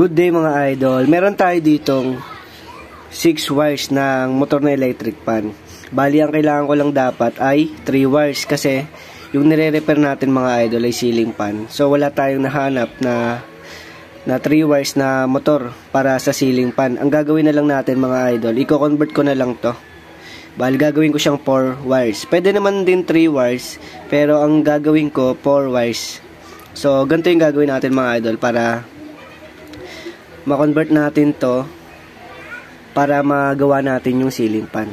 Good day mga idol. Meron tayo ditong 6 wires ng motor na electric fan. Bali ang kailangan ko lang dapat ay 3 wires kasi yung nire-repair natin mga idol ay ceiling fan. So wala tayong nahanap na 3 wires na motor para sa ceiling fan. Ang gagawin na lang natin mga idol, i-convert ko na lang to. Bali gagawin ko siyang 4 wires. Pwede naman din 3 wires, pero ang gagawin ko 4 wires. So ganito yung gagawin natin mga idol para ma-convert natin to para magawa natin yung ceiling fan.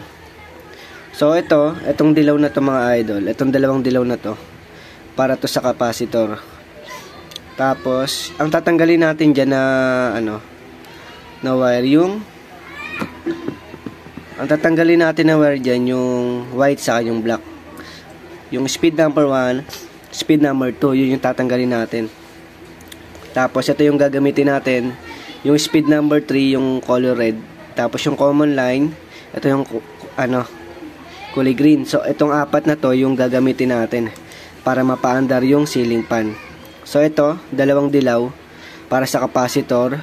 So itong dilaw na to mga idol, itong dalawang dilaw na to para to sa capacitor. Tapos ang tatanggalin natin diyan na wire ang tatanggalin natin na wire diyan yung white sa yung black. Yung speed number 1, speed number 2, yun yung tatanggalin natin. Tapos ito yung gagamitin natin. Yung speed number 3, yung color red. Tapos yung common line, ito yung kulay green. So itong apat na to yung gagamitin natin para mapaandar yung ceiling fan. So ito, dalawang dilaw para sa capacitor.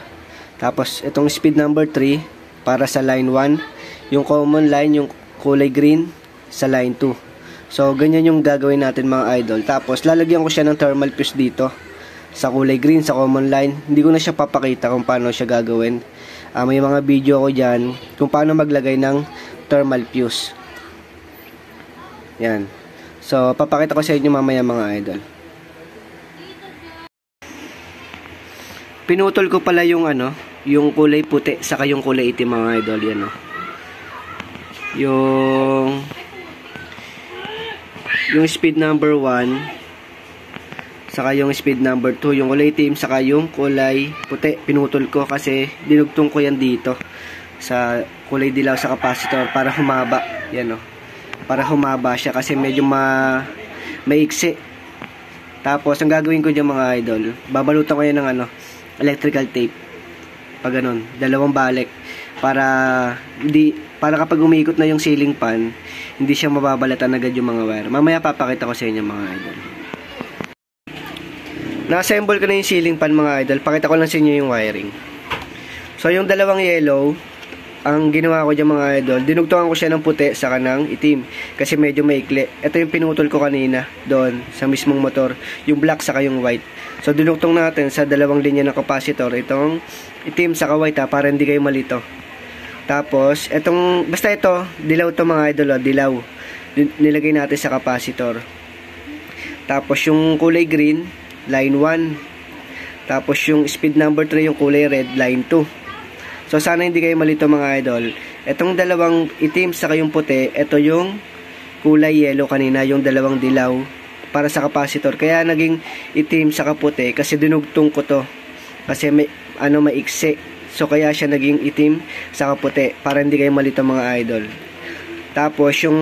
Tapos itong speed number 3 para sa line 1. Yung common line, yung kulay green sa line 2. So ganyan yung gagawin natin mga idol. Tapos lalagyan ko siya ng thermal fuse dito sa kulay green, sa common line. Hindi ko na siya papakita kung paano siya gagawin. May mga video ko dyan kung paano maglagay ng thermal fuse. Yan. So, papakita ko sa inyo mamaya mga idol. Pinutol ko pala yung yung kulay puti saka yung kulay itim mga idol. Yan yung speed number 1 saka yung speed number 2, yung kulay itim saka yung kulay puti, pinutol ko kasi dinugtong ko yan dito sa kulay dilaw sa capacitor para humaba. Yan para humaba siya kasi medyo maiksi. Tapos ang gagawin ko dyan mga idol, babalutan ko yan ng electrical tape. Pag ganun, dalawang balik para kapag umiikot na yung ceiling fan, hindi siya mababalatan agad yung mga wire. Mamaya papakita ko sa inyo mga idol. Na-assemble ko na yung ceiling fan mga idol. Pakita ko lang sa inyo yung wiring. So yung dalawang yellow, ang ginawa ko dyan mga idol, dinugtungan ko siya ng puti saka ng itim kasi medyo maikli. Ito yung pinutol ko kanina doon sa mismong motor, yung black saka yung white. So dinugtong natin sa dalawang linya ng capacitor itong itim saka white para hindi kayo malito. Tapos basta ito dilaw to mga idol, dilaw. Nilagay natin sa capacitor. Tapos yung kulay green, line 1. Tapos yung speed number 3, yung kulay red, line 2. So sana hindi kayo malito mga idol. Etong dalawang itim saka yung puti, ito yung kulay yellow kanina, yung dalawang dilaw para sa capacitor. Kaya naging itim saka puti kasi dinugtong ko to. Kasi may maiksi. So kaya siya naging itim saka puti para hindi kayo malito mga idol. Tapos yung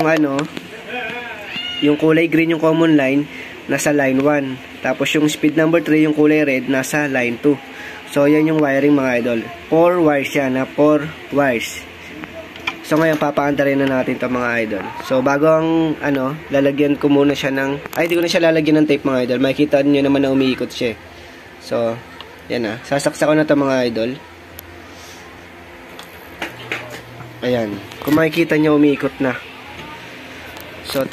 yung kulay green, yung common line, nasa line 1. Tapos yung speed number 3, yung kulay red, nasa line 2. So yan yung wiring mga idol. 4 wires yan, 4 wires. So ngayon papaandarin na natin to mga idol. So bago ang lalagyan ko muna siya ng, hindi ko na siya lalagyan ng tape mga idol. Makikita niyo naman na umiikot siya. So yan sasaksak ko na to mga idol. Ayan, kung makikita niyo umiikot na. So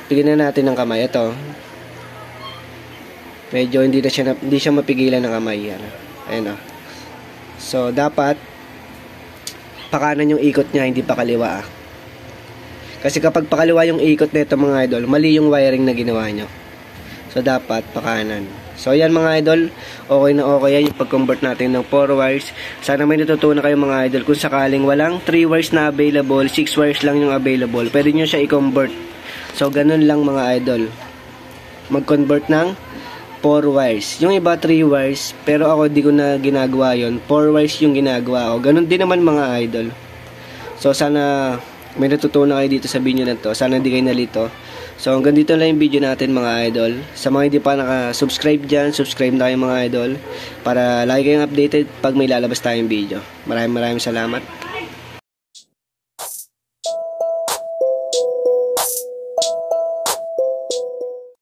tignan natin ng kamay. Ito medyo hindi siya mapigilan ng kamay. Ayan So dapat pakanan yung ikot niya, hindi pa kaliwa Kasi kapag pakaliwa yung ikot nito mga idol, mali yung wiring na ginawa nyo. So dapat pakanan. So ayan mga idol, okay na okay yan yung pag-convert natin ng 4 wires. Sana may natutunan kayo mga idol. Kung sakaling walang 3 wires na available, 6 wires lang yung available, pwede nyo siya i-convert. So ganun lang mga idol, mag-convert ng 4 wires. Yung iba 3 wires, pero ako di ko na ginagawa yon. 4 wires yung ginagawa ko. Ganun din naman mga idol. So sana may natutunan kayo dito sa video na to. Sana hindi kayo nalito. So hanggang dito lang yung video natin mga idol. Sa mga hindi pa naka-subscribe dyan, subscribe na kayo mga idol para lagi kayong updated pag may lalabas tayong video. Maraming salamat.